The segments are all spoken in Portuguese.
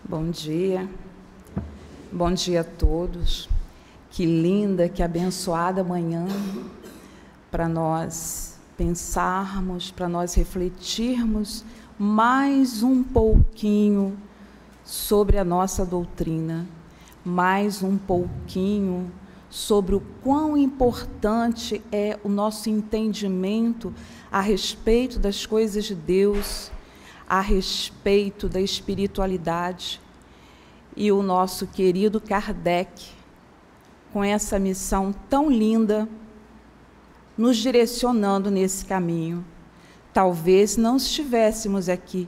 Bom dia a todos. Que linda, que abençoada manhã para nós pensarmos, para nós refletirmos mais um pouquinho sobre a nossa doutrina, mais um pouquinho sobre o quão importante é o nosso entendimento a respeito das coisas de Deus, a respeito da espiritualidade. E o nosso querido Kardec, com essa missão tão linda, nos direcionando nesse caminho. Talvez não estivéssemos aqui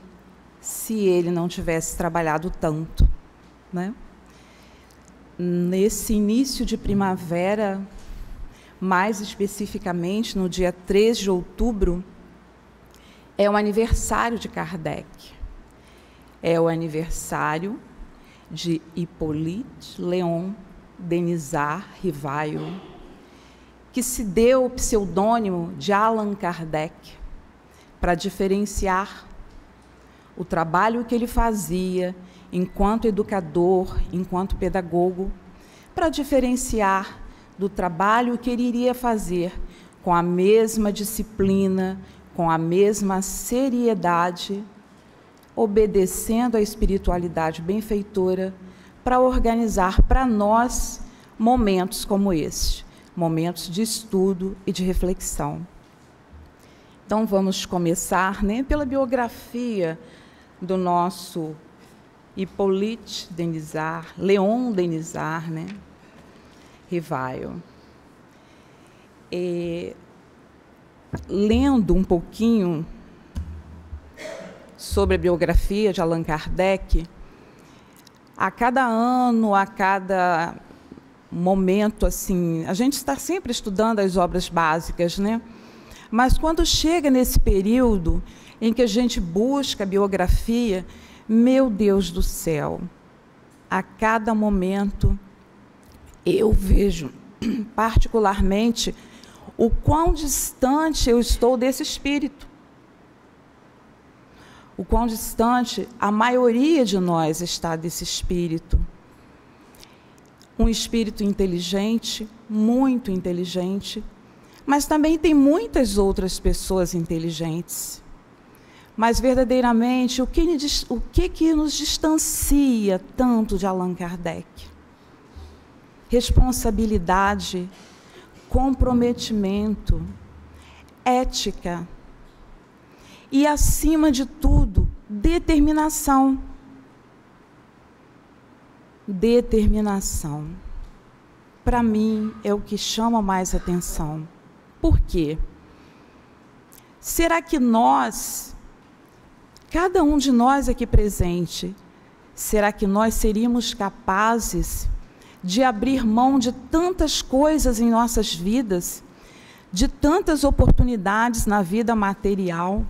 se ele não tivesse trabalhado tanto, né? Nesse início de primavera, mais especificamente no dia 3 de outubro, é o aniversário de Kardec. É o aniversário de Hippolyte Léon Denisard Rivail, que se deu o pseudônimo de Allan Kardec para diferenciar o trabalho que ele fazia enquanto educador, enquanto pedagogo, para diferenciar do trabalho que ele iria fazer com a mesma disciplina, com a mesma seriedade, obedecendo à espiritualidade benfeitora, para organizar para nós momentos como este, momentos de estudo e de reflexão. Então, vamos começar, né, pela biografia do nosso Hippolyte Denisard, Léon Denisard, né, Rivail. Lendo um pouquinho sobre a biografia de Allan Kardec, a cada ano, a cada momento, assim, a gente está sempre estudando as obras básicas, né? Mas quando chega nesse período em que a gente busca a biografia, meu Deus do céu, a cada momento eu vejo, particularmente, o quão distante eu estou desse espírito. O quão distante a maioria de nós está desse espírito. Um espírito inteligente, muito inteligente, mas também tem muitas outras pessoas inteligentes. Mas, verdadeiramente, o que nos distancia tanto de Allan Kardec? Responsabilidade, comprometimento, ética e, acima de tudo, determinação. Determinação, para mim, é o que chama mais atenção. Por quê? Será que nós, cada um de nós aqui presente, será que nós seríamos capazes de abrir mão de tantas coisas em nossas vidas, de tantas oportunidades na vida material?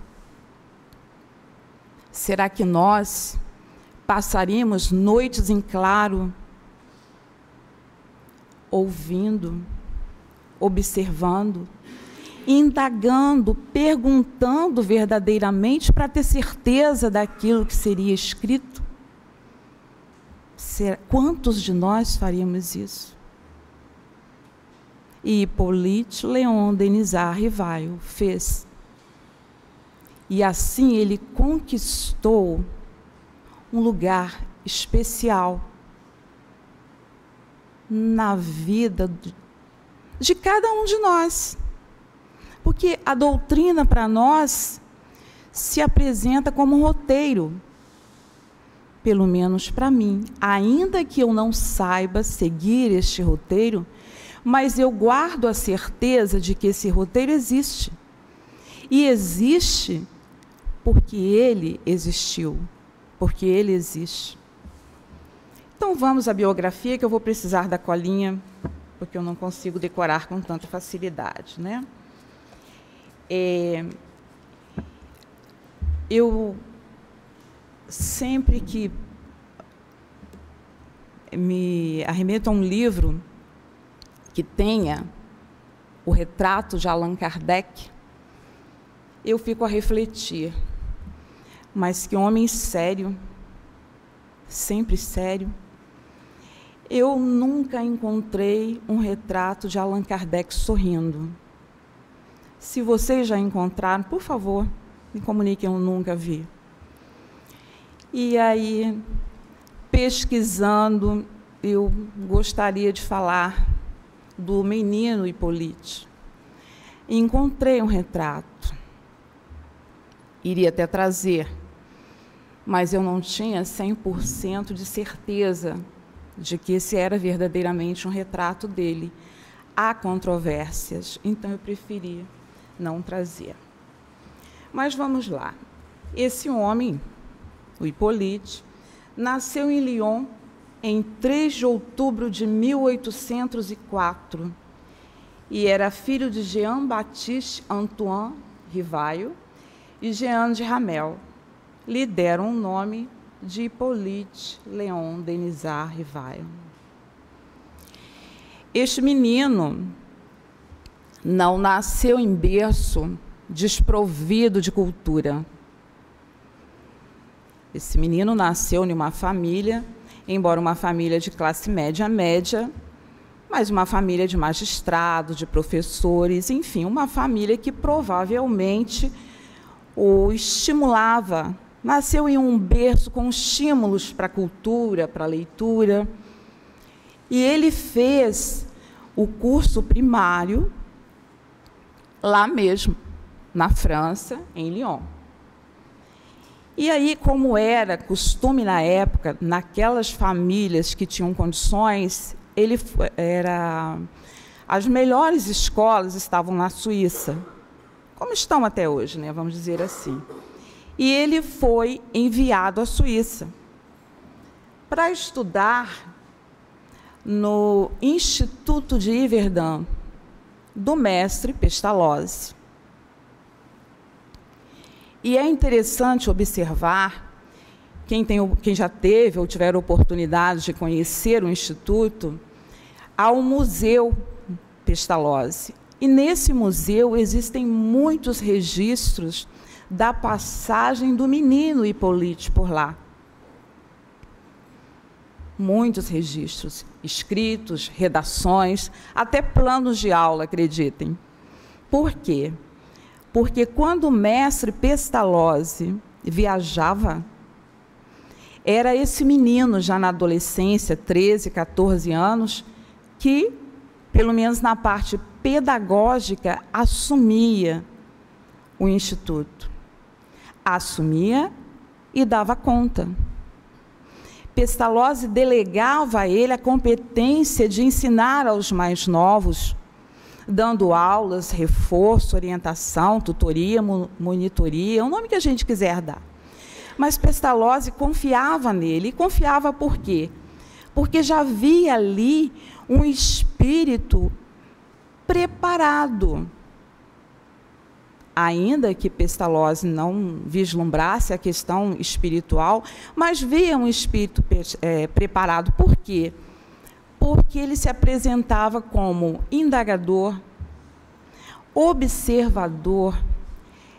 Será que nós passaríamos noites em claro, ouvindo, observando, indagando, perguntando verdadeiramente para ter certeza daquilo que seria escrito? Quantos de nós faríamos isso? E Hippolyte Léon Denisard Rivail fez. E assim ele conquistou um lugar especial na vida de cada um de nós. Porque a doutrina, para nós, se apresenta como um roteiro, pelo menos para mim. Ainda que eu não saiba seguir este roteiro, mas eu guardo a certeza de que esse roteiro existe. E existe porque ele existiu. Porque ele existe. Então, vamos à biografia, que eu vou precisar da colinha, porque eu não consigo decorar com tanta facilidade, né? Eu, sempre que me arremeto a um livro que tenha o retrato de Allan Kardec, eu fico a refletir. Mas que homem sério, sempre sério. Eu nunca encontrei um retrato de Allan Kardec sorrindo. Se vocês já encontraram, por favor, me comuniquem, eu nunca vi. E aí, pesquisando, eu gostaria de falar do menino Hippolyte. Encontrei um retrato. Iria até trazer, mas eu não tinha 100% de certeza de que esse era verdadeiramente um retrato dele. Há controvérsias, então eu preferi não trazer. Mas vamos lá. Esse homem, o Hippolyte, nasceu em Lyon em 3 de outubro de 1804 e era filho de Jean-Baptiste Antoine Rivail e Jeanne de Ramel. Lhe deram o nome de Hippolyte Léon Denisard Rivail. Este menino não nasceu em berço desprovido de cultura. Esse menino nasceu em uma família, embora uma família de classe média, mas uma família de magistrados, de professores, enfim, uma família que provavelmente o estimulava. Nasceu em um berço com estímulos para a cultura, para a leitura. E ele fez o curso primário lá mesmo, na França, em Lyon. E aí, como era costume na época, naquelas famílias que tinham condições, as melhores escolas estavam na Suíça, como estão até hoje, né, vamos dizer assim. E ele foi enviado à Suíça para estudar no Instituto de Yverdun, do mestre Pestalozzi. E é interessante observar, quem já teve ou tiver oportunidade de conhecer o Instituto, há um museu Pestalozzi. E nesse museu existem muitos registros da passagem do menino Hippolyte por lá. Muitos registros, escritos, redações, até planos de aula, acreditem. Por quê? Porque quando o mestre Pestalozzi viajava, era esse menino, já na adolescência, 13, 14 anos, que, pelo menos na parte pedagógica, assumia o Instituto. Assumia e dava conta. Pestalozzi delegava a ele a competência de ensinar aos mais novos, dando aulas, reforço, orientação, tutoria, monitoria, o nome que a gente quiser dar. Mas Pestalozzi confiava nele. E confiava por quê? Porque já havia ali um espírito preparado. Ainda que Pestalozzi não vislumbrasse a questão espiritual, mas via um espírito preparado. Por quê? Porque ele se apresentava como indagador, observador,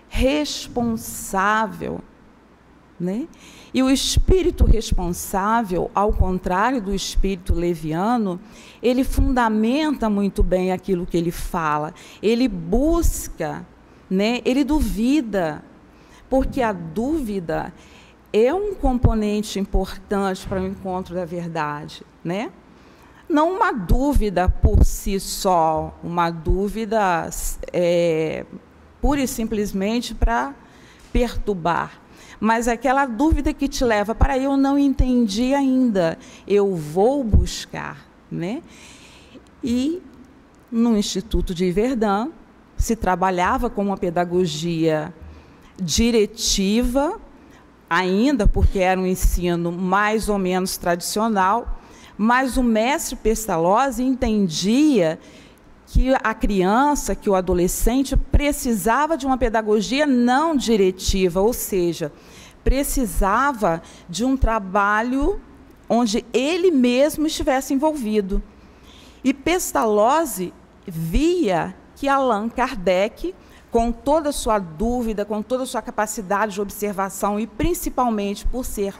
responsável, né? E o espírito responsável, ao contrário do espírito leviano, ele fundamenta muito bem aquilo que ele fala, ele busca, né? Ele duvida, porque a dúvida é um componente importante para o encontro da verdade, né? Não uma dúvida por si só, uma dúvida pura e simplesmente para perturbar, mas aquela dúvida que te leva para eu não entendi ainda, eu vou buscar, né? E no Instituto de Yverdun se trabalhava com uma pedagogia diretiva, ainda porque era um ensino mais ou menos tradicional, mas o mestre Pestalozzi entendia que a criança, que o adolescente precisava de uma pedagogia não diretiva, ou seja, precisava de um trabalho onde ele mesmo estivesse envolvido. E Pestalozzi via que Allan Kardec, com toda a sua dúvida, com toda a sua capacidade de observação e principalmente por ser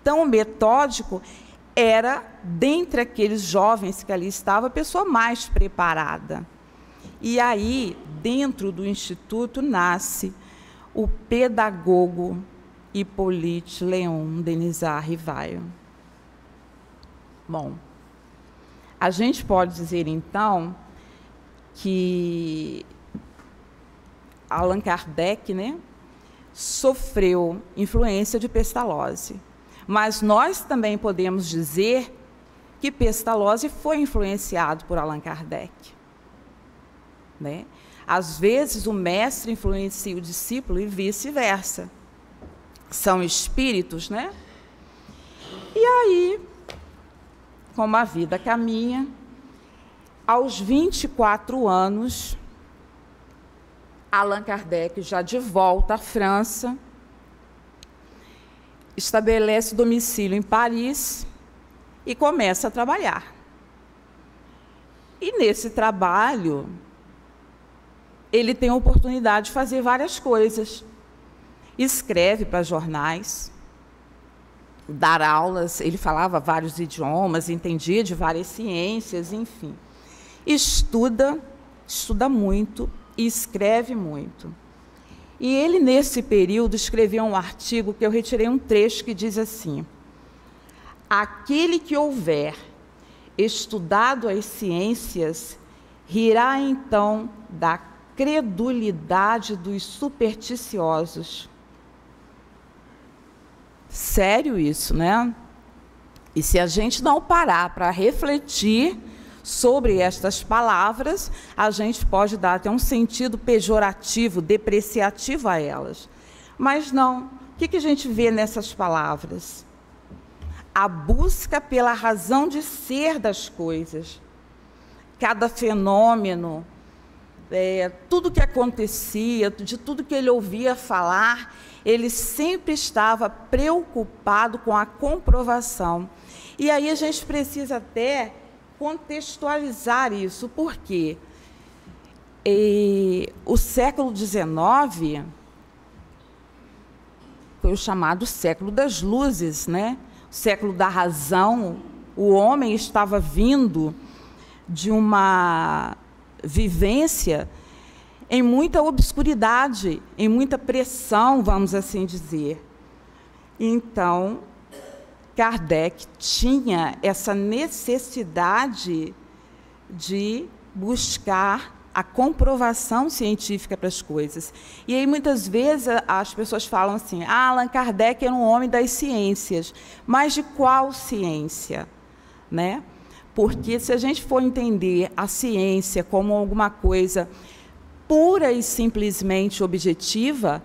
tão metódico, era, dentre aqueles jovens que ali estavam, a pessoa mais preparada. E aí, dentro do Instituto, nasce o pedagogo Hippolyte Léon Denisard Rivail. Bom, a gente pode dizer, então, que Allan Kardec, né, sofreu influência de Pestalozzi. Mas nós também podemos dizer que Pestalozzi foi influenciado por Allan Kardec. Né? Às vezes, o mestre influencia o discípulo e vice-versa. São espíritos, né? E aí, como a vida caminha, aos 24 anos, Allan Kardec, já de volta à França, estabelece domicílio em Paris e começa a trabalhar. E nesse trabalho, ele tem a oportunidade de fazer várias coisas. Escreve para jornais, dar aulas, ele falava vários idiomas, entendia de várias ciências, enfim. Estuda muito e escreve muito. E ele, nesse período, escreveu um artigo que eu retirei um trecho que diz assim: aquele que houver estudado as ciências rirá então da credulidade dos supersticiosos. Sério isso, né? E se a gente não parar para refletir sobre estas palavras, a gente pode dar até um sentido pejorativo, depreciativo a elas. Mas não. O que a gente vê nessas palavras? A busca pela razão de ser das coisas. Cada fenômeno, tudo que acontecia, de tudo que ele ouvia falar, ele sempre estava preocupado com a comprovação. E aí a gente precisa até contextualizar isso, porque o século XIX foi o chamado século das luzes, né? O século da razão. O homem estava vindo de uma vivência em muita obscuridade, em muita pressão, vamos assim dizer. Então, Kardec tinha essa necessidade de buscar a comprovação científica para as coisas. E aí, muitas vezes, as pessoas falam assim: Allan Kardec era um homem das ciências. Mas de qual ciência? Né? Porque se a gente for entender a ciência como alguma coisa pura e simplesmente objetiva,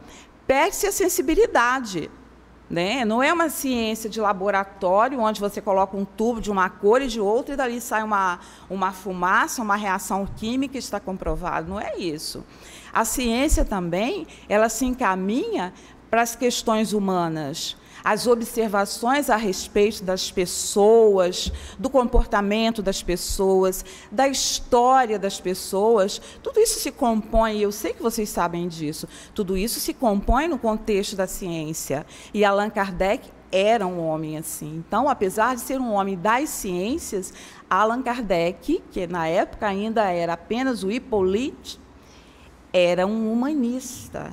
perde-se a sensibilidade. Né? Não é uma ciência de laboratório, onde você coloca um tubo de uma cor e de outra, e dali sai uma fumaça, uma reação química, está comprovado. Não é isso. A ciência também, ela se encaminha para as questões humanas, as observações a respeito das pessoas, do comportamento das pessoas, da história das pessoas. Tudo isso se compõe, e eu sei que vocês sabem disso, tudo isso se compõe no contexto da ciência. E Allan Kardec era um homem assim. Então, apesar de ser um homem das ciências, Allan Kardec, que na época ainda era apenas o Hippolyte, era um humanista.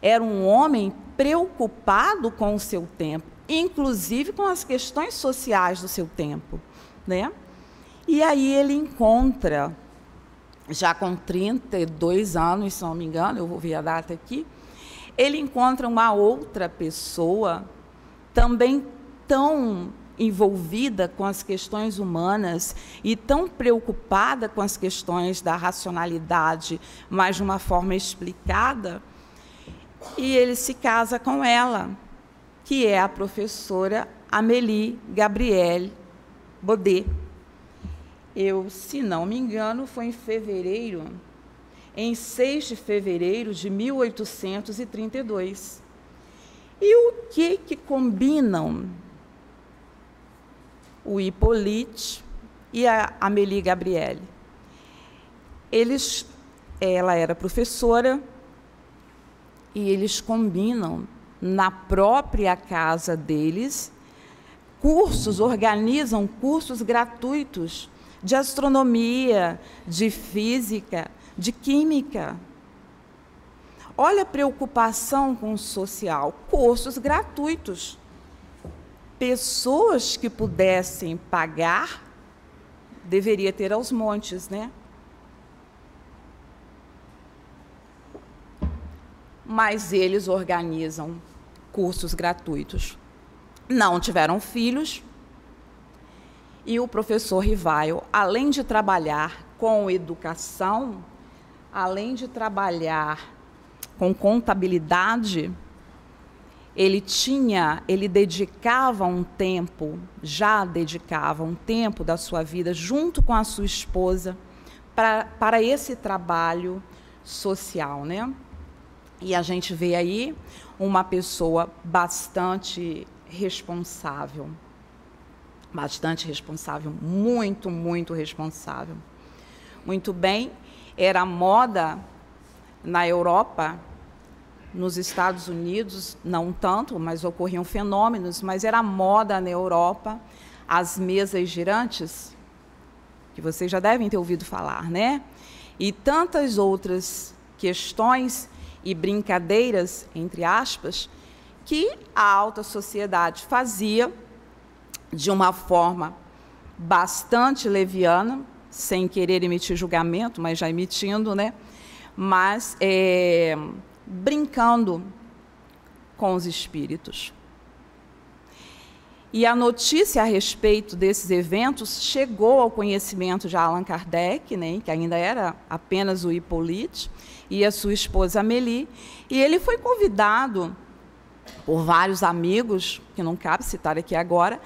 Era um homem preocupado com o seu tempo, inclusive com as questões sociais do seu tempo, né? E aí ele encontra, já com 32 anos, se não me engano, eu vou ver a data aqui, ele encontra uma outra pessoa também tão envolvida com as questões humanas e tão preocupada com as questões da racionalidade, mas de uma forma explicada. E ele se casa com ela, que é a professora Amélie Gabrielle Baudet. Se não me engano, foi em 6 de fevereiro de 1832. E o que combinam o Hippolyte e a Amélie Gabrielle? Ela era professora, e eles combinam, na própria casa deles, organizam cursos gratuitos de astronomia, de física, de química. Olha a preocupação com o social, cursos gratuitos. Pessoas que pudessem pagar, deveria ter aos montes, né? Mas eles organizam cursos gratuitos. Não tiveram filhos, e o professor Rivaio, além de trabalhar com educação, além de trabalhar com contabilidade, ele dedicava um tempo da sua vida, junto com a sua esposa, para esse trabalho social, né? E a gente vê aí uma pessoa bastante responsável, muito, muito responsável. Muito bem, era moda na Europa, nos Estados Unidos, não tanto, mas ocorriam fenômenos, mas era moda na Europa as mesas girantes, que vocês já devem ter ouvido falar, né? E tantas outras questões e brincadeiras, entre aspas, que a alta sociedade fazia de uma forma bastante leviana, sem querer emitir julgamento, mas já emitindo, né? Mas brincando com os espíritos. E a notícia a respeito desses eventos chegou ao conhecimento de Allan Kardec, né, que ainda era apenas o Hippolyte, e a sua esposa Amélie, e ele foi convidado por vários amigos, que não cabe citar aqui agora,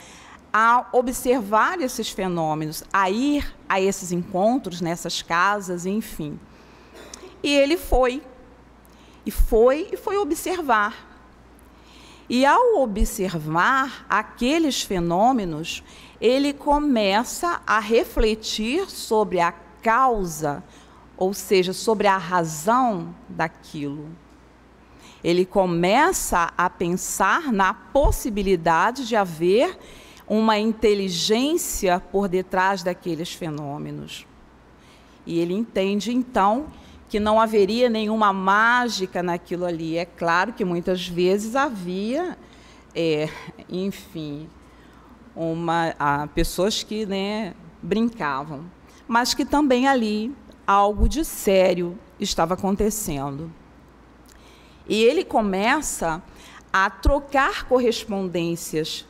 a observar esses fenômenos, a ir a esses encontros, nessas casas, enfim. E ele foi observar. E, ao observar aqueles fenômenos, ele começa a refletir sobre a causa, ou seja, sobre a razão daquilo. Ele começa a pensar na possibilidade de haver uma inteligência por detrás daqueles fenômenos. E ele entende, então, que não haveria nenhuma mágica naquilo ali. É claro que muitas vezes havia, enfim, pessoas que, né, brincavam, mas que também ali algo de sério estava acontecendo. E ele começa a trocar correspondências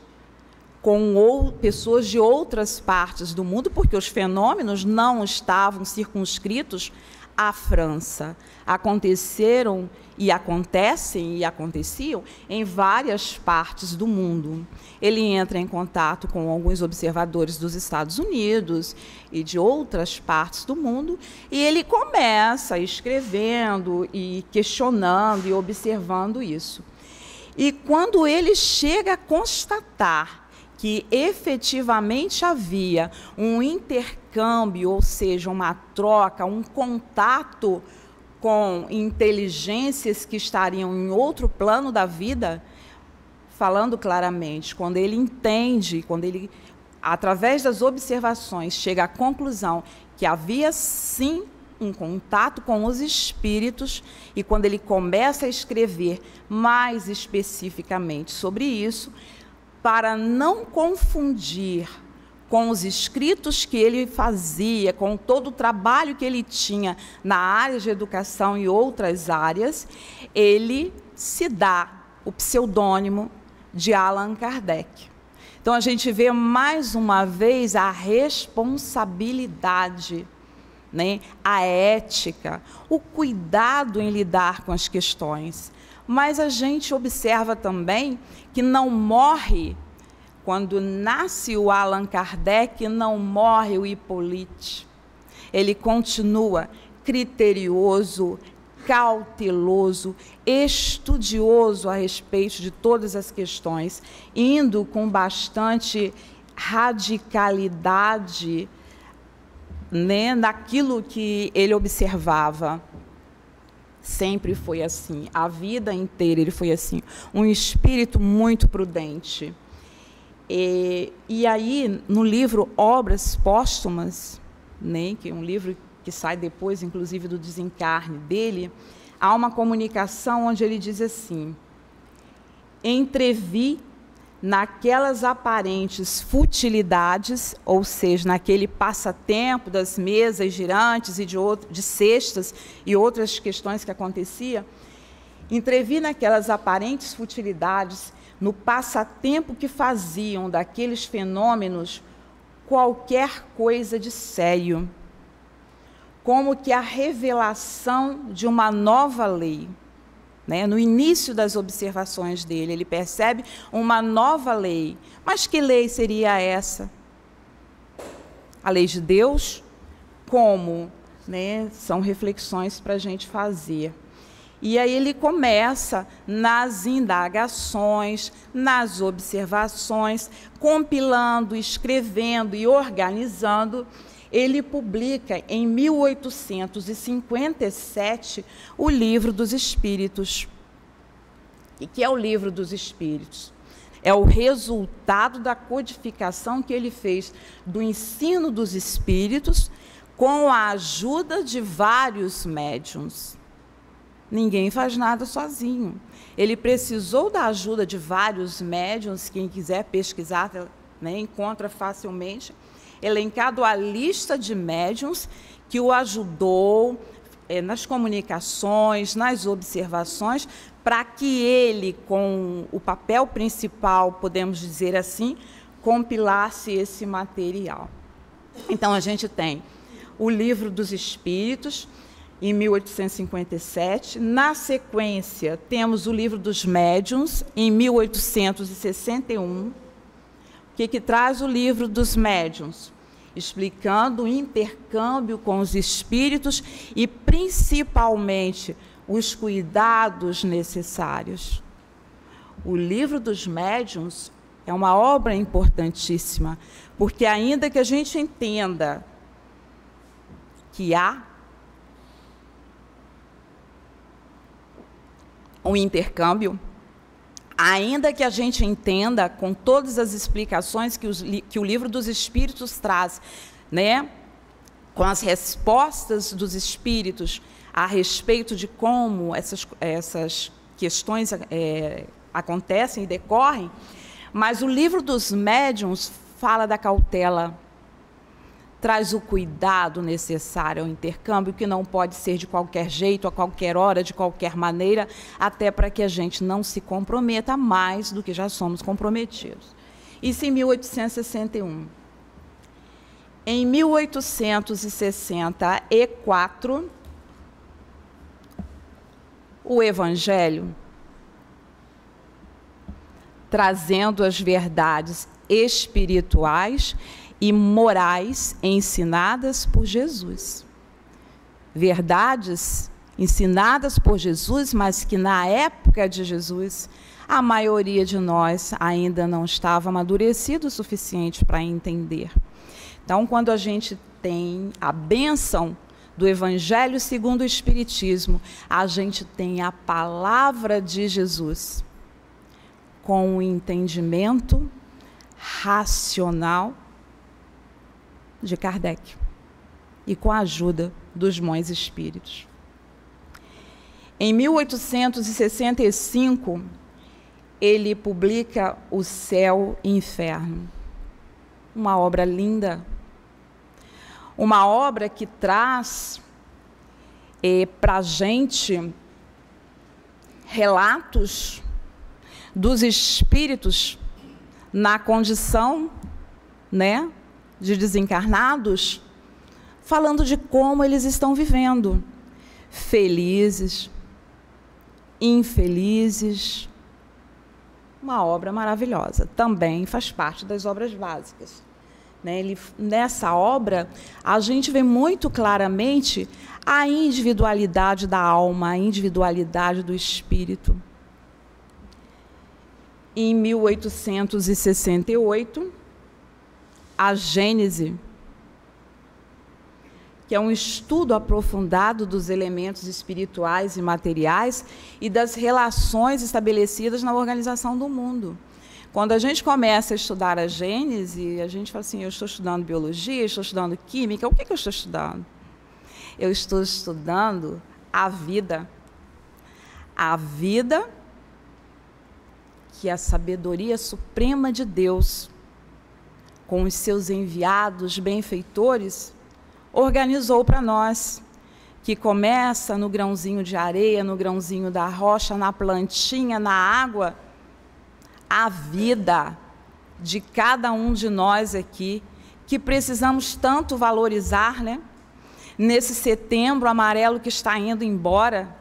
com pessoas de outras partes do mundo, porque os fenômenos não estavam circunscritos à França. Aconteceram e acontecem e aconteciam em várias partes do mundo. Ele entra em contato com alguns observadores dos Estados Unidos e de outras partes do mundo, e ele começa escrevendo e questionando e observando isso. E quando ele chega a constatar que efetivamente havia um intercâmbio, ou seja, uma troca, um contato com inteligências que estariam em outro plano da vida, falando claramente, quando ele entende, quando ele, através das observações, chega à conclusão que havia sim um contato com os espíritos, e quando ele começa a escrever mais especificamente sobre isso, para não confundir com os escritos que ele fazia, com todo o trabalho que ele tinha na área de educação e outras áreas, ele se dá o pseudônimo de Allan Kardec. Então, a gente vê mais uma vez a responsabilidade, né, a ética, o cuidado em lidar com as questões. Mas a gente observa também que não morre, quando nasce o Allan Kardec, não morre o Hippolyte. Ele continua criterioso, cauteloso, estudioso a respeito de todas as questões, indo com bastante radicalidade, né, naquilo que ele observava. Sempre foi assim, a vida inteira ele foi assim, um espírito muito prudente. E aí, no livro Obras Póstumas, né, que é um livro que sai depois, inclusive, do desencarne dele, há uma comunicação onde ele diz assim: entrevi naquelas aparentes futilidades, ou seja, naquele passatempo das mesas girantes e de cestas e outras questões que acontecia, entrevi naquelas aparentes futilidades, no passatempo que faziam daqueles fenômenos qualquer coisa de sério, como que a revelação de uma nova lei. Né? No início das observações dele, ele percebe uma nova lei. Mas que lei seria essa? A lei de Deus? Como? Né? São reflexões para a gente fazer. E aí ele começa nas indagações, nas observações, compilando, escrevendo e organizando. Ele publica, em 1857, o Livro dos Espíritos. E que é o Livro dos Espíritos? É o resultado da codificação que ele fez do ensino dos espíritos com a ajuda de vários médiuns. Ninguém faz nada sozinho. Ele precisou da ajuda de vários médiuns, quem quiser pesquisar, né, encontra facilmente, elencado a lista de médiuns que o ajudou nas comunicações, nas observações, para que ele, com o papel principal, podemos dizer assim, compilasse esse material. Então, a gente tem o Livro dos Espíritos, em 1857. Na sequência, temos o Livro dos Médiuns, em 1861. O que traz o Livro dos Médiuns? Explicando o intercâmbio com os espíritos e, principalmente, os cuidados necessários. O Livro dos Médiuns é uma obra importantíssima, porque ainda que a gente entenda que há um intercâmbio, ainda que a gente entenda com todas as explicações que o Livro dos Espíritos traz, né, com as respostas dos espíritos a respeito de como essas questões acontecem e decorrem, mas o Livro dos Médiuns fala da cautela, traz o cuidado necessário ao intercâmbio, que não pode ser de qualquer jeito, a qualquer hora, de qualquer maneira, até para que a gente não se comprometa mais do que já somos comprometidos. Isso em 1861. Em 1864, o Evangelho, trazendo as verdades espirituais e morais ensinadas por Jesus. Verdades ensinadas por Jesus, mas que na época de Jesus, a maioria de nós ainda não estava amadurecido o suficiente para entender. Então, quando a gente tem a bênção do Evangelho segundo o Espiritismo, a gente tem a palavra de Jesus com o entendimento racional de Kardec e com a ajuda dos bons espíritos. Em 1865, ele publica O Céu e Inferno, uma obra linda, uma obra que traz para a gente relatos dos espíritos na condição, né, de desencarnados, falando de como eles estão vivendo, felizes, infelizes. Uma obra maravilhosa, também faz parte das obras básicas. Né? Nessa obra, a gente vê muito claramente a individualidade da alma, a individualidade do espírito. Em 1868, a Gênese, que é um estudo aprofundado dos elementos espirituais e materiais e das relações estabelecidas na organização do mundo. Quando a gente começa a estudar a Gênese, a gente fala assim, eu estou estudando biologia, estou estudando química, o que eu estou estudando? Eu estou estudando a vida. A vida que a sabedoria suprema de Deus, com os seus enviados benfeitores, organizou para nós, que começa no grãozinho de areia, no grãozinho da rocha, na plantinha, na água, a vida de cada um de nós aqui, que precisamos tanto valorizar, né? Nesse setembro amarelo que está indo embora,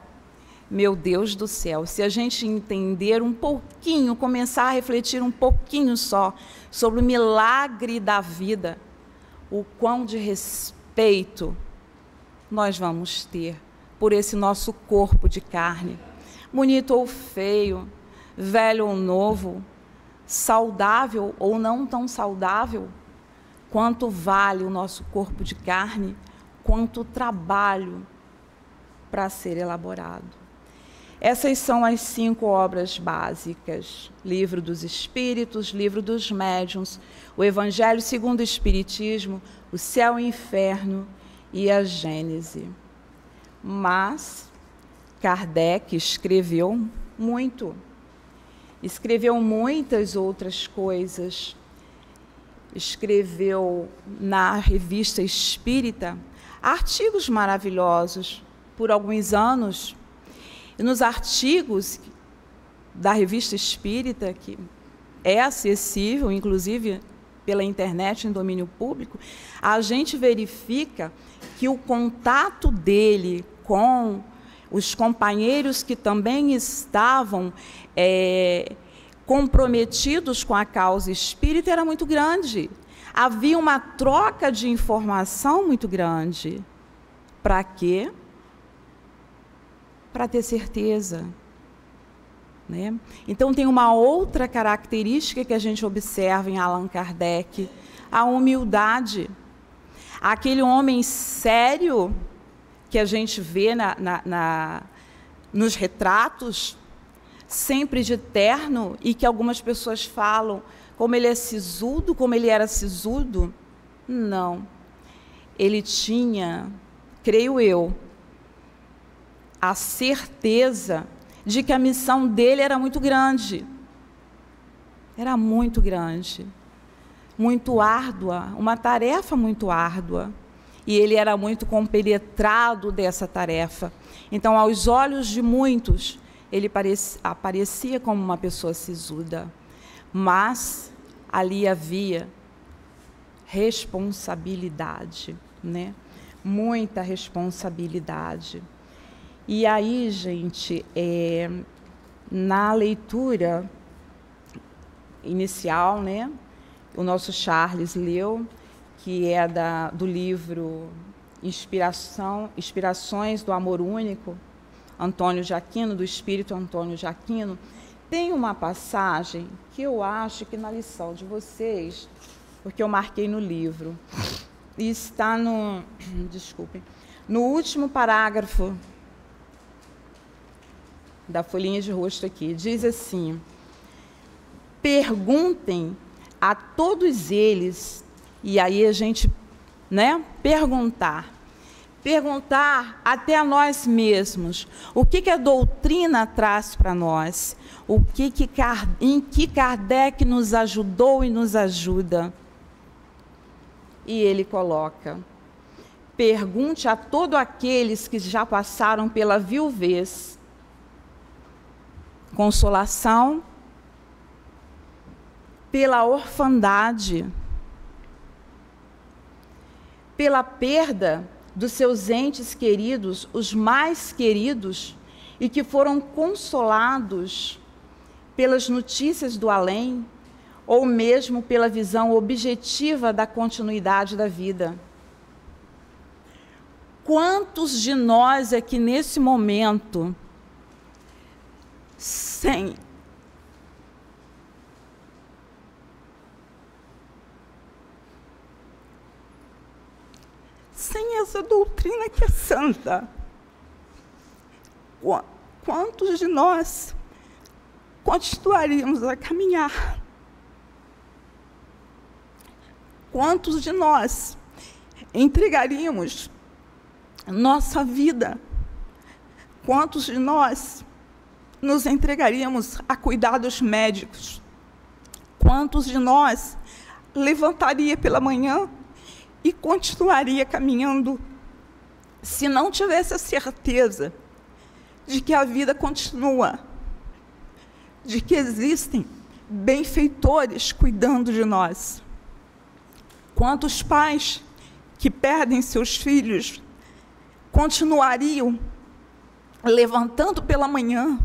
meu Deus do céu, se a gente entender um pouquinho, começar a refletir um pouquinho só sobre o milagre da vida, o quão de respeito nós vamos ter por esse nosso corpo de carne, bonito ou feio, velho ou novo, saudável ou não tão saudável, quanto vale o nosso corpo de carne, quanto trabalho para ser elaborado. Essas são as 5 obras básicas: Livro dos Espíritos, Livro dos Médiuns, o Evangelho segundo o Espiritismo, o Céu e o Inferno e a Gênese. Mas Kardec escreveu muito, escreveu muitas outras coisas, escreveu na Revista Espírita artigos maravilhosos por alguns anos. E nos artigos da Revista Espírita, que é acessível, inclusive pela internet, em domínio público, a gente verifica que o contato dele com os companheiros que também estavam comprometidos com a causa espírita era muito grande. Havia uma troca de informação muito grande. Para quê? Para ter certeza, né? Então, tem uma outra característica que a gente observa em Allan Kardec, a humildade. Aquele homem sério que a gente vê nos retratos, sempre de terno, e que algumas pessoas falam como ele é sisudo, como ele era sisudo. Não. Ele tinha, creio eu, a certeza de que a missão dele era muito grande. Era muito grande, muito árdua, uma tarefa muito árdua. E ele era muito compenetrado dessa tarefa. Então, aos olhos de muitos, ele aparecia como uma pessoa sisuda. Mas ali havia responsabilidade, né? Muita responsabilidade. E aí, gente, na leitura inicial, né, o nosso Charles leu, que é do livro Inspirações do Amor Único, Antônio de Aquino, do Espírito Antônio de Aquino, tem uma passagem que eu acho que na lição de vocês, porque eu marquei no livro, e está no último parágrafo da folhinha de rosto aqui, diz assim: perguntem a todos eles, e aí a gente, né, perguntar até a nós mesmos, o que a doutrina traz para nós, em que Kardec nos ajudou e nos ajuda. E ele coloca: pergunte a todos aqueles que já passaram pela viuvez, consolação, pela orfandade, pela perda dos seus entes queridos, os mais queridos, e que foram consolados pelas notícias do além, ou mesmo pela visão objetiva da continuidade da vida. Quantos de nós aqui nesse momento, sem essa doutrina que é santa, quantos de nós continuaríamos a caminhar Quantos de nós entregaríamos nossa vida? Quantos de nós nos entregaríamos a cuidados médicos? Quantos de nós levantaria pela manhã e continuaria caminhando se não tivesse a certeza de que a vida continua, de que existem benfeitores cuidando de nós? Quantos pais que perdem seus filhos continuariam levantando pela manhã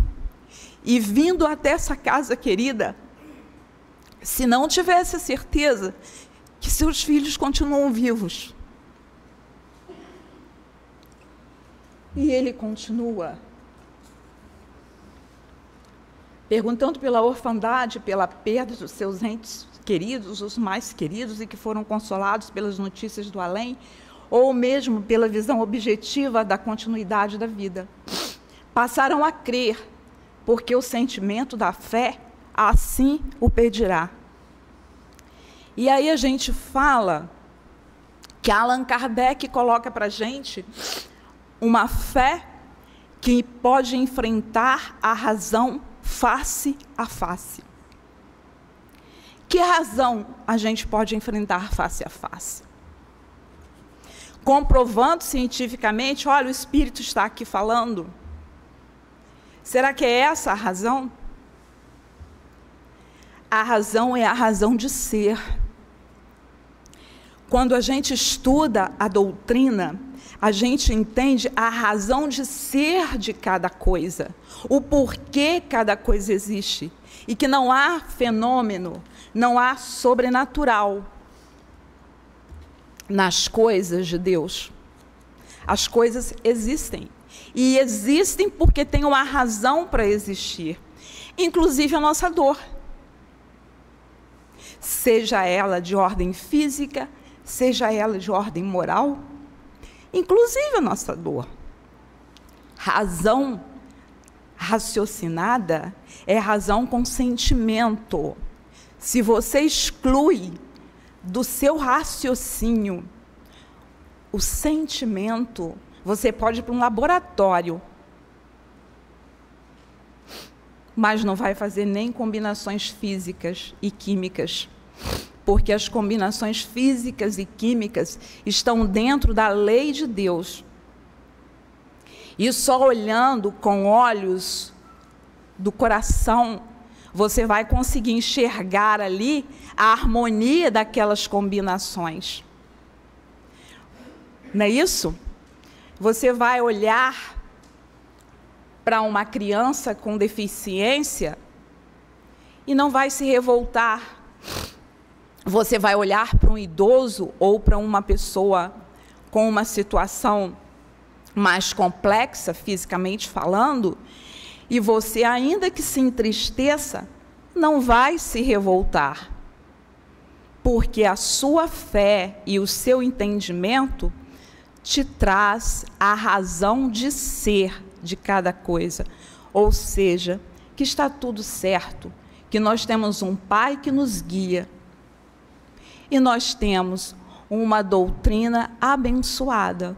e vindo até essa casa querida, se não tivesse a certeza que seus filhos continuam vivos? E ele continua perguntando pela orfandade, pela perda dos seus entes queridos, os mais queridos, e que foram consolados pelas notícias do além, ou mesmo pela visão objetiva da continuidade da vida. Passaram a crer, porque o sentimento da fé assim o pedirá. E aí a gente fala que Allan Kardec coloca para a gente uma fé que pode enfrentar a razão face a face. Que razão a gente pode enfrentar face a face? Comprovando cientificamente, olha, o Espírito está aqui falando. Será que é essa a razão? A razão é a razão de ser. Quando a gente estuda a doutrina, a gente entende a razão de ser de cada coisa, o porquê cada coisa existe, e que não há fenômeno, não há sobrenatural nas coisas de Deus. As coisas existem, e existem porque tem uma razão para existir, inclusive a nossa dor, seja ela de ordem física, seja ela de ordem moral, inclusive a nossa dor. Razão raciocinada é razão com sentimento. Se você exclui do seu raciocínio o sentimento, você pode ir para um laboratório, mas não vai fazer nem combinações físicas e químicas, porque as combinações físicas e químicas estão dentro da lei de Deus. E só olhando com olhos do coração, você vai conseguir enxergar ali a harmonia daquelas combinações. Não é isso? Você vai olhar para uma criança com deficiência e não vai se revoltar. Você vai olhar para um idoso ou para uma pessoa com uma situação mais complexa, fisicamente falando, e você, ainda que se entristeça, não vai se revoltar, porque a sua fé e o seu entendimento te traz a razão de ser de cada coisa, ou seja, que está tudo certo, que nós temos um Pai que nos guia, e nós temos uma doutrina abençoada.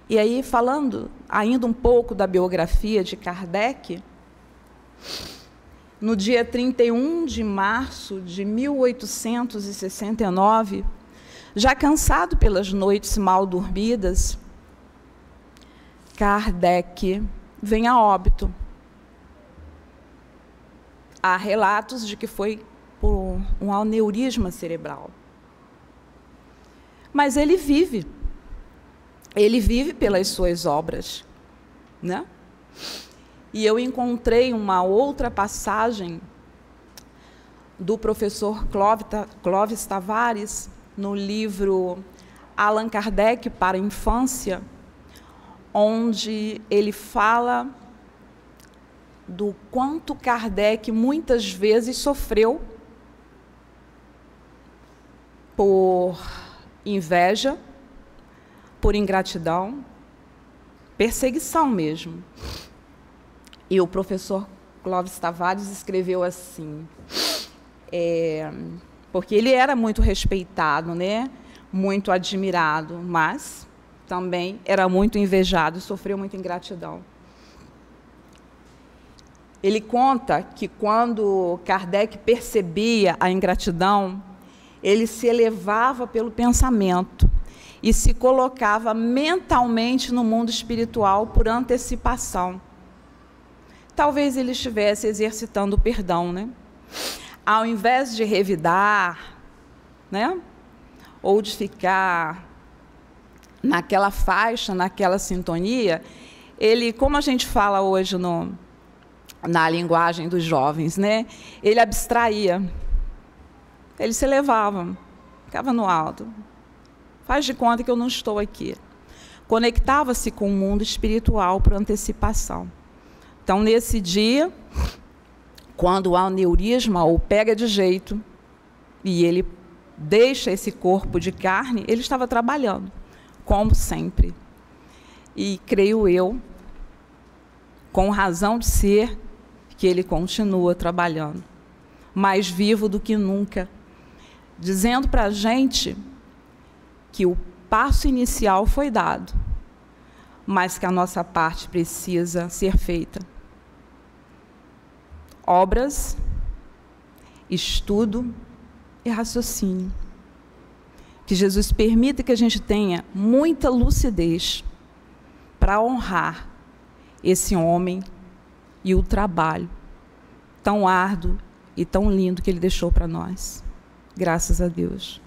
E aí, falando ainda um pouco da biografia de Kardec, no dia 31 de março de 1869, já cansado pelas noites mal dormidas, Kardec vem a óbito. Há relatos de que foi por um aneurisma cerebral. Mas ele vive pelas suas obras, né? E eu encontrei uma outra passagem do professor Clóvis Tavares, no livro Allan Kardec para a Infância, onde ele fala do quanto Kardec muitas vezes sofreu por inveja, por ingratidão, perseguição mesmo. E o professor Clóvis Tavares escreveu assim, porque ele era muito respeitado, né? Muito admirado, mas também era muito invejado e sofreu muita ingratidão. Ele conta que quando Kardec percebia a ingratidão, ele se elevava pelo pensamento e se colocava mentalmente no mundo espiritual por antecipação. Talvez ele estivesse exercitando o perdão, né? Ao invés de revidar, né? Ou de ficar naquela faixa, naquela sintonia, ele, como a gente fala hoje na linguagem dos jovens, né? Ele abstraía, ele se elevava, ficava no alto. Faz de conta que eu não estou aqui. Conectava-se com o mundo espiritual por antecipação. Então, nesse dia, quando o aneurisma o pega de jeito e ele deixa esse corpo de carne, ele estava trabalhando, como sempre. E creio eu, com razão de ser, que ele continua trabalhando, mais vivo do que nunca, dizendo para a gente que o passo inicial foi dado, mas que a nossa parte precisa ser feita. Obras, estudo e raciocínio. Que Jesus permita que a gente tenha muita lucidez para honrar esse homem e o trabalho tão árduo e tão lindo que ele deixou para nós. Graças a Deus.